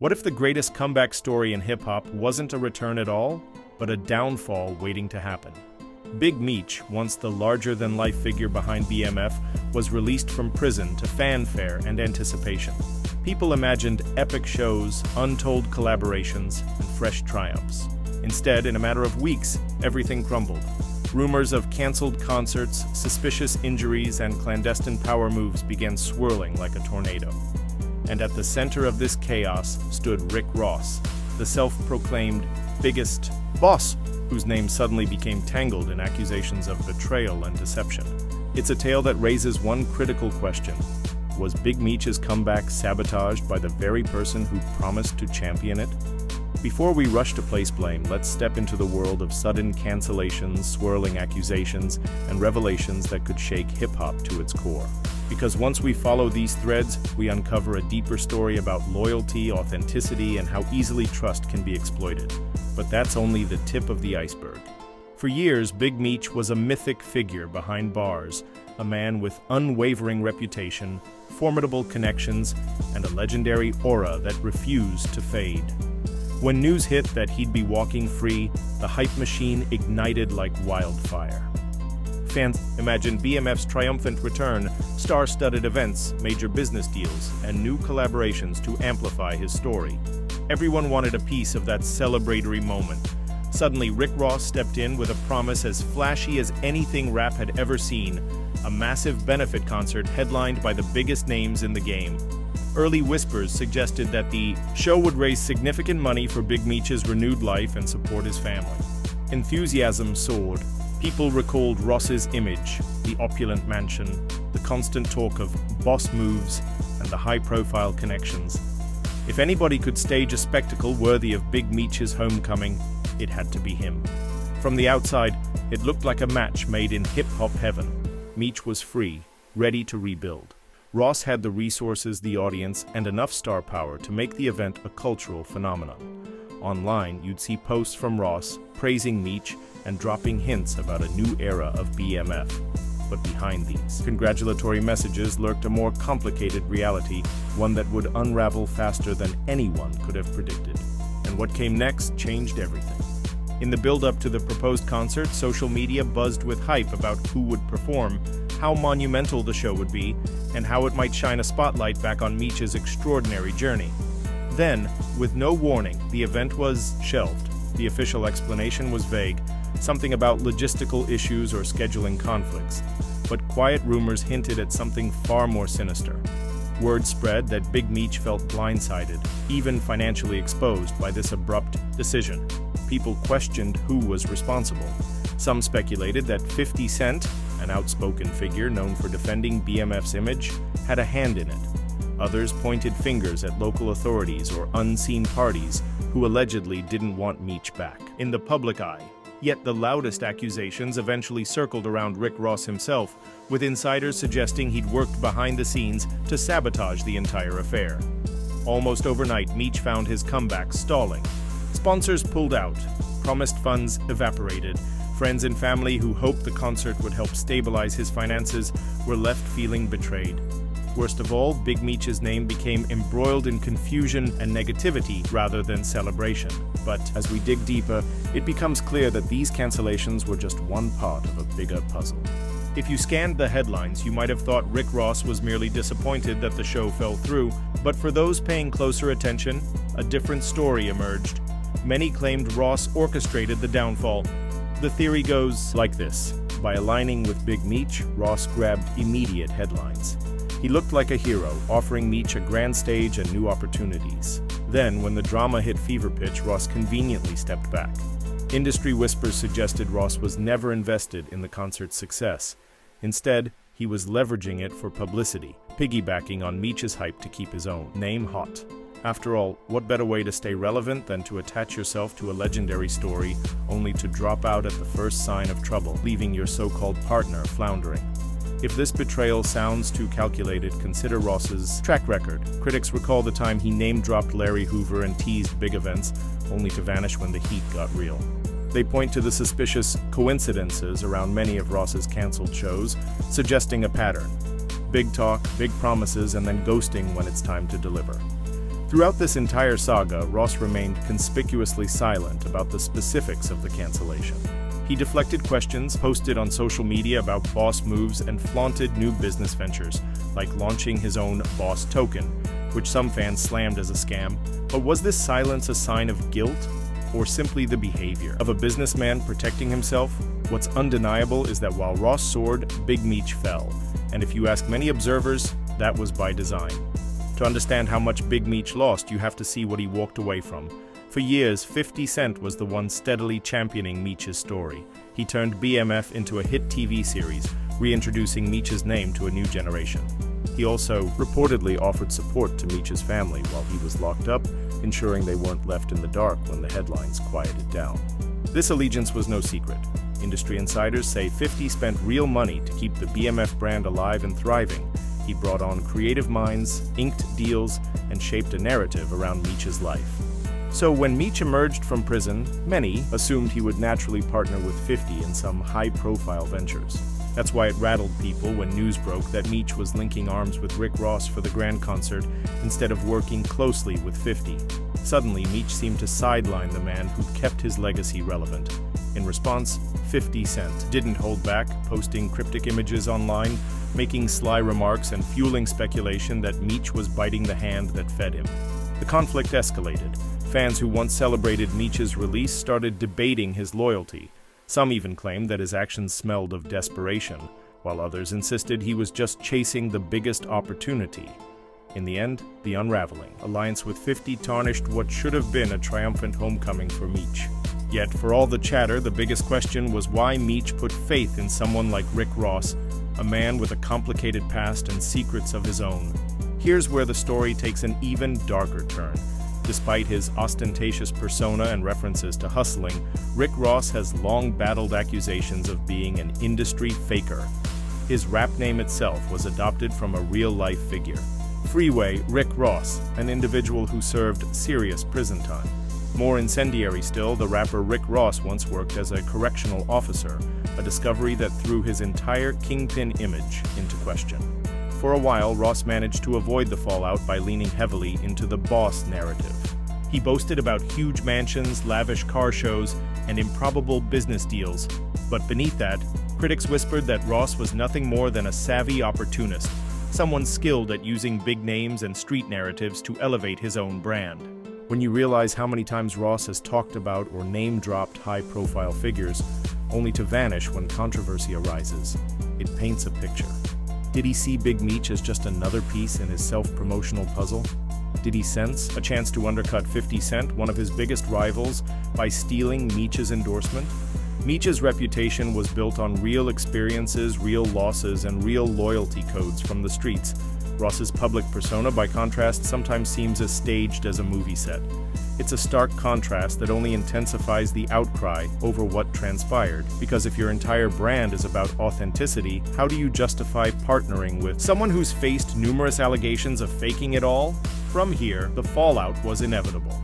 What if the greatest comeback story in hip-hop wasn't a return at all, but a downfall waiting to happen? Big Meech, once the larger-than-life figure behind BMF, was released from prison to fanfare and anticipation. People imagined epic shows, untold collaborations, and fresh triumphs. Instead, in a matter of weeks, everything crumbled. Rumors of canceled concerts, suspicious injuries, and clandestine power moves began swirling like a tornado. And at the center of this chaos stood Rick Ross, the self-proclaimed biggest boss, whose name suddenly became tangled in accusations of betrayal and deception. It's a tale that raises one critical question. Was Big Meech's comeback sabotaged by the very person who promised to champion it? Before we rush to place blame, let's step into the world of sudden cancellations, swirling accusations, and revelations that could shake hip-hop to its core. Because once we follow these threads, we uncover a deeper story about loyalty, authenticity, and how easily trust can be exploited. But that's only the tip of the iceberg. For years, Big Meech was a mythic figure behind bars, a man with unwavering reputation, formidable connections, and a legendary aura that refused to fade. When news hit that he'd be walking free, the hype machine ignited like wildfire. Fans imagined BMF's triumphant return, star-studded events, major business deals, and new collaborations to amplify his story. Everyone wanted a piece of that celebratory moment. Suddenly, Rick Ross stepped in with a promise as flashy as anything rap had ever seen, a massive benefit concert headlined by the biggest names in the game. Early whispers suggested that the show would raise significant money for Big Meech's renewed life and support his family. Enthusiasm soared. People recalled Ross's image, the opulent mansion, the constant talk of boss moves, and the high-profile connections. If anybody could stage a spectacle worthy of Big Meech's homecoming, it had to be him. From the outside, it looked like a match made in hip-hop heaven. Meech was free, ready to rebuild. Ross had the resources, the audience, and enough star power to make the event a cultural phenomenon. Online, you'd see posts from Ross praising Meech and dropping hints about a new era of BMF. But behind these congratulatory messages lurked a more complicated reality, one that would unravel faster than anyone could have predicted. And what came next changed everything. In the build-up to the proposed concert, social media buzzed with hype about who would perform, how monumental the show would be, and how it might shine a spotlight back on Meech's extraordinary journey. Then, with no warning, the event was shelved. The official explanation was vague, something about logistical issues or scheduling conflicts. But quiet rumors hinted at something far more sinister. Word spread that Big Meech felt blindsided, even financially exposed by this abrupt decision. People questioned who was responsible. Some speculated that 50 Cent, an outspoken figure known for defending BMF's image, had a hand in it. Others pointed fingers at local authorities or unseen parties who allegedly didn't want Meech back in the public eye. Yet the loudest accusations eventually circled around Rick Ross himself, with insiders suggesting he'd worked behind the scenes to sabotage the entire affair. Almost overnight, Meech found his comeback stalling. Sponsors pulled out, promised funds evaporated. Friends and family who hoped the concert would help stabilize his finances were left feeling betrayed. Worst of all, Big Meech's name became embroiled in confusion and negativity rather than celebration. But as we dig deeper, it becomes clear that these cancellations were just one part of a bigger puzzle. If you scanned the headlines, you might have thought Rick Ross was merely disappointed that the show fell through, but for those paying closer attention, a different story emerged. Many claimed Ross orchestrated the downfall. The theory goes like this. By aligning with Big Meech, Ross grabbed immediate headlines. He looked like a hero, offering Meech a grand stage and new opportunities. Then, when the drama hit fever pitch, Ross conveniently stepped back. Industry whispers suggested Ross was never invested in the concert's success. Instead, he was leveraging it for publicity, piggybacking on Meech's hype to keep his own name hot. After all, what better way to stay relevant than to attach yourself to a legendary story only to drop out at the first sign of trouble, leaving your so-called partner floundering? If this betrayal sounds too calculated, consider Ross's track record. Critics recall the time he name-dropped Larry Hoover and teased big events, only to vanish when the heat got real. They point to the suspicious coincidences around many of Ross's canceled shows, suggesting a pattern. Big talk, big promises, and then ghosting when it's time to deliver. Throughout this entire saga, Ross remained conspicuously silent about the specifics of the cancellation. He deflected questions, posted on social media about boss moves, and flaunted new business ventures, like launching his own boss token, which some fans slammed as a scam. But was this silence a sign of guilt, or simply the behavior of a businessman protecting himself? What's undeniable is that while Ross soared, Big Meech fell, and if you ask many observers, that was by design. To understand how much Big Meech lost, you have to see what he walked away from. For years, 50 Cent was the one steadily championing Meech's story. He turned BMF into a hit TV series, reintroducing Meech's name to a new generation. He also reportedly offered support to Meech's family while he was locked up, ensuring they weren't left in the dark when the headlines quieted down. This allegiance was no secret. Industry insiders say 50 spent real money to keep the BMF brand alive and thriving. He brought on creative minds, inked deals, and shaped a narrative around Meech's life. So when Meech emerged from prison, many assumed he would naturally partner with 50 in some high-profile ventures. That's why it rattled people when news broke that Meech was linking arms with Rick Ross for the grand concert instead of working closely with 50. Suddenly, Meech seemed to sideline the man who kept his legacy relevant. In response, 50 Cent didn't hold back, posting cryptic images online, making sly remarks and fueling speculation that Meech was biting the hand that fed him. The conflict escalated. Fans who once celebrated Meech's release started debating his loyalty. Some even claimed that his actions smelled of desperation, while others insisted he was just chasing the biggest opportunity. In the end, the unraveling alliance with 50 tarnished what should have been a triumphant homecoming for Meech. Yet, for all the chatter, the biggest question was why Meech put faith in someone like Rick Ross, a man with a complicated past and secrets of his own. Here's where the story takes an even darker turn. Despite his ostentatious persona and references to hustling, Rick Ross has long battled accusations of being an industry faker. His rap name itself was adopted from a real-life figure. Freeway Rick Ross, an individual who served serious prison time. More incendiary still, the rapper Rick Ross once worked as a correctional officer, a discovery that threw his entire kingpin image into question. For a while, Ross managed to avoid the fallout by leaning heavily into the boss narrative. He boasted about huge mansions, lavish car shows, and improbable business deals. But beneath that, critics whispered that Ross was nothing more than a savvy opportunist, someone skilled at using big names and street narratives to elevate his own brand. When you realize how many times Ross has talked about or name-dropped high-profile figures, only to vanish when controversy arises, it paints a picture. Did he see Big Meech as just another piece in his self-promotional puzzle? Did he sense a chance to undercut 50 Cent, one of his biggest rivals, by stealing Meech's endorsement? Meech's reputation was built on real experiences, real losses, and real loyalty codes from the streets. Ross's public persona, by contrast, sometimes seems as staged as a movie set. It's a stark contrast that only intensifies the outcry over what transpired, because if your entire brand is about authenticity, how do you justify partnering with someone who's faced numerous allegations of faking it all? From here, the fallout was inevitable.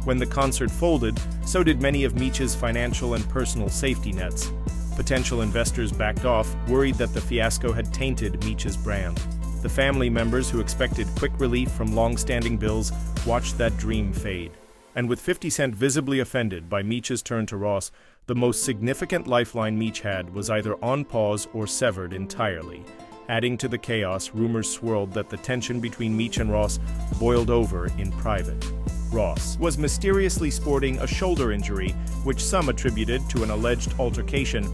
When the concert folded, so did many of Meech's financial and personal safety nets. Potential investors backed off, worried that the fiasco had tainted Meech's brand. The family members who expected quick relief from long-standing bills watched that dream fade. And with 50 Cent visibly offended by Meech's turn to Ross, the most significant lifeline Meech had was either on pause or severed entirely. Adding to the chaos, rumors swirled that the tension between Meech and Ross boiled over in private. Ross was mysteriously sporting a shoulder injury, which some attributed to an alleged altercation.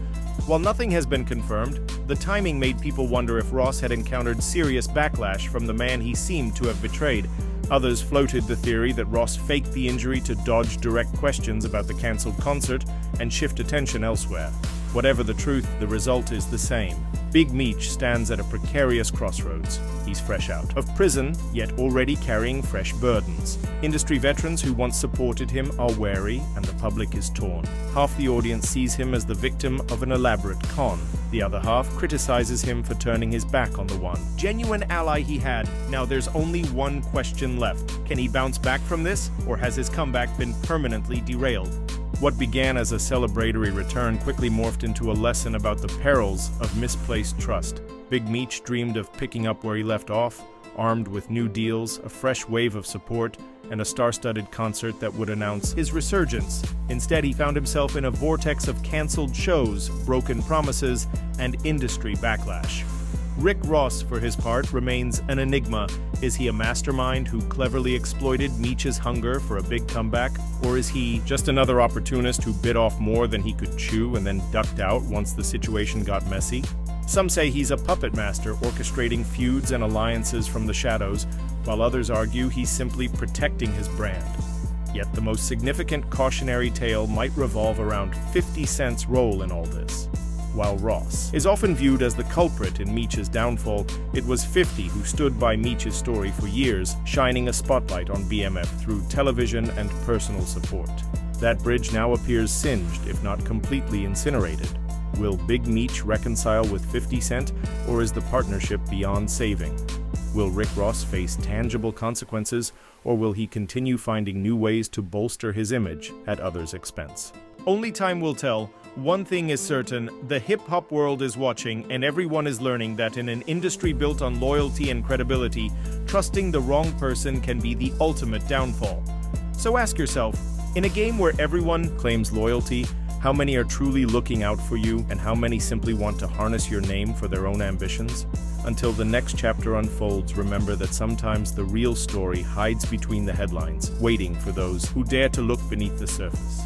While nothing has been confirmed, the timing made people wonder if Ross had encountered serious backlash from the man he seemed to have betrayed. Others floated the theory that Ross faked the injury to dodge direct questions about the cancelled concert and shift attention elsewhere. Whatever the truth, the result is the same. Big Meech stands at a precarious crossroads. He's fresh out of prison, yet already carrying fresh burdens. Industry veterans who once supported him are wary, and the public is torn. Half the audience sees him as the victim of an elaborate con. The other half criticizes him for turning his back on the one genuine ally he had. Now there's only one question left. Can he bounce back from this, or has his comeback been permanently derailed? What began as a celebratory return quickly morphed into a lesson about the perils of misplaced trust. Big Meech dreamed of picking up where he left off, armed with new deals, a fresh wave of support, and a star-studded concert that would announce his resurgence. Instead, he found himself in a vortex of cancelled shows, broken promises, and industry backlash. Rick Ross, for his part, remains an enigma. Is he a mastermind who cleverly exploited Meech's hunger for a big comeback? Or is he just another opportunist who bit off more than he could chew and then ducked out once the situation got messy? Some say he's a puppet master orchestrating feuds and alliances from the shadows, while others argue he's simply protecting his brand. Yet the most significant cautionary tale might revolve around 50 Cent's role in all this. While Ross is often viewed as the culprit in Meech's downfall, it was 50 who stood by Meech's story for years, shining a spotlight on BMF through television and personal support. That bridge now appears singed, if not completely incinerated. Will Big Meech reconcile with 50 Cent, or is the partnership beyond saving? Will Rick Ross face tangible consequences, or will he continue finding new ways to bolster his image at others' expense? Only time will tell. One thing is certain, the hip-hop world is watching, and everyone is learning that in an industry built on loyalty and credibility, trusting the wrong person can be the ultimate downfall. So ask yourself, in a game where everyone claims loyalty, how many are truly looking out for you, and how many simply want to harness your name for their own ambitions? Until the next chapter unfolds, remember that sometimes the real story hides between the headlines, waiting for those who dare to look beneath the surface.